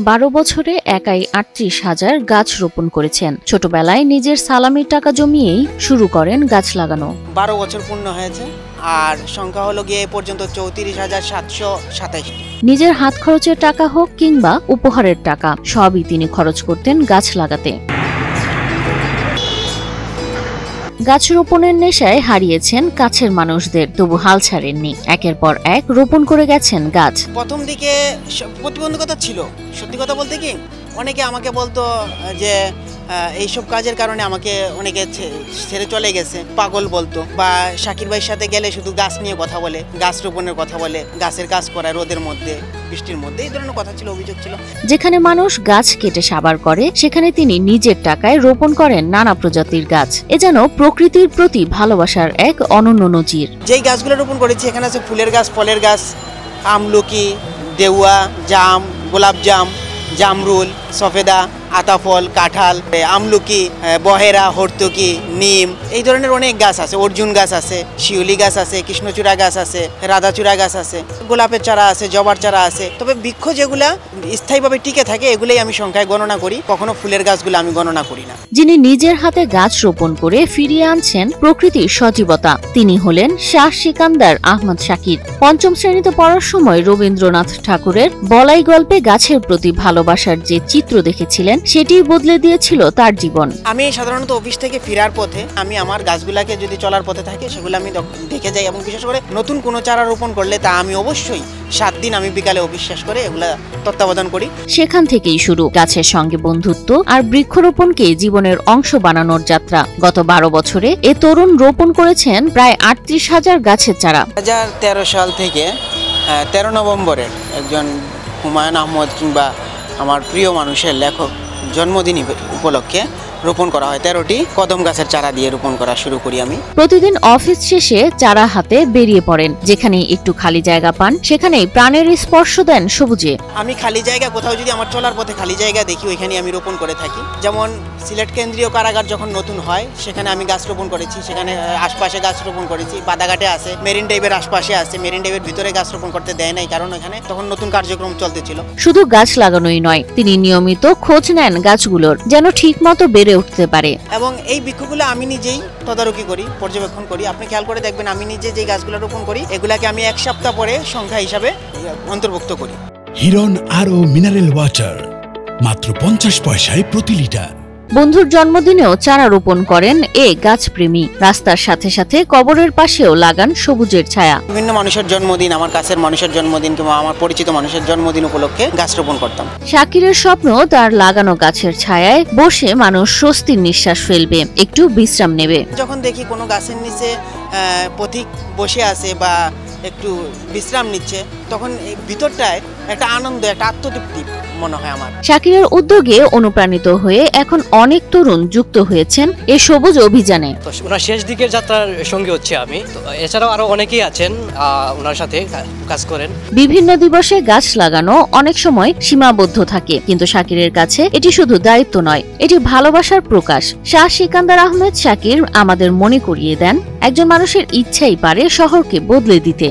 12 বছরে একাই 38,000 গাছ রোপণ করেছেন। ছোটবেলায় নিজের সালামির টাকা জমিয়েই শুরু করেন গাছ লাগানো। 12 বছর পূর্ণ হয়েছে, আর সংখ্যা হলো গিয়ে এ পর্যন্ত 34,727। নিজের হাত খরচের টাকা হোক কিংবা উপহারের টাকা, সবই তিনি খরচ করতেন গাছ লাগাতে। গাছ রোপণের নেশায় হারিয়েছেন কাছের মানুষদের, তবু হাল ছাড়েননি। একের পর এক রোপণ করে গেছেন গাছ। প্রথম দিকে প্রতিবন্ধকতা ছিল, সত্যি কথা বলতে কি অনেকে আমাকে বলতো যে এইসব কাজের কারণে আমাকে অনেকে ছেড়ে চলে গেছে, পাগল বলতো, বা শাকির ভাইয়ের সাথে গেলে শুধু গাছ নিয়ে কথা বলে, গাছ রোপণের কথা বলে, গাছের কাজ করা রোদের মধ্যে বৃষ্টির মধ্যে, এই ধরনের কথা ছিল, অভিযোগ ছিল। যেখানে মানুষ গাছ কেটে সাবার করে, সেখানে তিনি নিজের টাকায় রোপণ করেন নানা প্রজাতির গাছ। এ যেন প্রকৃতির প্রতি ভালোবাসার এক অনন্য নজির। যেই গাছগুলো রোপণ করেছি এখানে আছে ফুলের গাছ, ফলের গাছ, আমলকি, দেউয়া, জাম, গোলাপ জাম, জামরুল, সফেদা, আতাফল, কাঁঠাল, আমলকি, বহেরা, হর্তকি, নিম, এই ধরনের অনেক গাছ আছে। অর্জুন গাছ আছে, শিউলি গাছ আছে, কৃষ্ণচূড়া গাছ আছে, রাধাচূড়া গাছ আছে, গোলাপের চারা আছে, জবার চারা আছে। তবে বৃক্ষ যেগুলা স্থায়ীভাবে টিকে থাকে এগুলোই আমি সংখ্যায় গণনা করি, কখনো ফুলের গাছগুলো আমি গণনা করি না। যিনি নিজের হাতে গাছ রোপণ করে ফিরিয়ে আনছেন প্রকৃতির সজীবতা, তিনি হলেন শাহ সিকান্দার আহমদ শাকির। 5ম শ্রেণীতে পড়ার সময় রবীন্দ্রনাথ ঠাকুরের বলাই গল্পে গাছের প্রতি ভালোবাসার যে চিত্র দেখেছিলেন, সেটি বদলে দিয়েছিল তার জীবন। আমি সাধারণত অফিস থেকে ফেরার পথে আমি আমার গাছগুলাকে যদি চলার পথে থাকে সেগুলো আমি দেখে যাই, এবং বিশেষ করে নতুন কোনো চারা রোপণ করলে তা আমি অবশ্যই 7 দিন আমি বিকালে অফিস শেষ করে এগুলা তত্ত্বাবধান করি। সেখান থেকেই শুরু গাছের সঙ্গে বন্ধুত্ব আর বৃক্ষরোপণকে জীবনের অংশ বানানোর যাত্রা। গত 12 বছরে এ তরুণ রোপণ করেছেন প্রায় 38,000 গাছের চারা। 2013 সাল থেকে 13 নভেম্বরের একজন হুমায়ুন আহমদ কিংবা আমার প্রিয় মানুষের লেখক জন্মদিন উপলক্ষে রোপণ করা হয় 13টি কদম গাছের চারা দিয়ে রোপণ করা শুরু করি আমি। প্রতিদিন অফিস শেষে চারা হাতে বেরিয়ে পড়েন। যেখানে একটু খালি জায়গা পান সেখানেই প্রাণের স্পর্শ দেন সবুজে। আমি খালি জায়গা কোথাও যদি আমার চলার পথে খালি জায়গা দেখি, ওইখানে আমি রোপণ করে থাকি। যেমন সিলেট কেন্দ্রীয় কারাগার যখন নতুন হয় সেখানে আমি গাছ রোপণ করেছি, সেখানে আশপাশে গাছ রোপণ করেছি। বাদাঘাটে আছে, মেরিন ড্রাইভের আশপাশে আছে, মেরিন ড্রাইভের ভিতরে গাছ রোপণ করতে দেয় নাই, কারণ ওখানে তখন নতুন কার্যক্রম চলতেছিল। শুধু গাছ লাগানোই নয়, তিনি নিয়মিত খোঁজ নেন গাছগুলোর যেন ঠিকমতো বেড়ে উঠতে পারে। এবং এই বৃক্ষগুলো আমি নিজেই তদারকি করি, পর্যবেক্ষণ করি। আপনি খেয়াল করে দেখবেন আমি নিজে যে গাছগুলো রোপণ করি এগুলাকে আমি 1 সপ্তাহ পরে সংখ্যা হিসাবে অন্তর্ভুক্ত করি। হিরন আরও মিনারেল ওয়াটার মাত্র 50 পয়সায় প্রতি লিটার। বন্ধুর জন্মদিনেও চারা রোপণ করেন এ গাছপ্রেমী। রাস্তার সাথে সাথে কবরের পাশেও লাগান সবুজের ছায়া। বিভিন্ন মানুষের জন্মদিন, আমার কাছের মানুষের জন্মদিন কিংবা আমার পরিচিত মানুষের জন্মদিন উপলক্ষে গাছ রোপণ করতাম। শাকিরের স্বপ্ন তার লাগানো গাছের ছায়ায় বসে মানুষ স্বস্তির নিঃশ্বাস ফেলবে, একটু বিশ্রাম নেবে। যখন দেখি কোনো গাছের নিচে পথিক বসে আছে বা একটু বিশ্রাম নিচ্ছে, তখন ভিতরটায় একটা আনন্দ, একটা আত্মতৃপ্তি মনে হয় আমার। শাকিরের উদ্যোগে অনুপ্রাণিত হয়ে এখন অনেক তরুণ যুক্ত হয়েছেন এ সবুজ অভিযানে। ওনার শেষ দিকের যাত্রার সঙ্গে হচ্ছে আমি, এছাড়াও আরো অনেকেই আছেন ওনার সাথে কাজ করেন। বিভিন্ন দিবসে গাছ লাগানো অনেক সময় সীমাবদ্ধ থাকে, কিন্তু শাকিরের কাছে এটি শুধু দায়িত্ব নয়, এটি ভালোবাসার প্রকাশ। শাহ সিকান্দার আহমেদ শাকির আমাদের মনে করিয়ে দেন, একজন মানুষের ইচ্ছাই পারে শহরকে বদলে দিতে।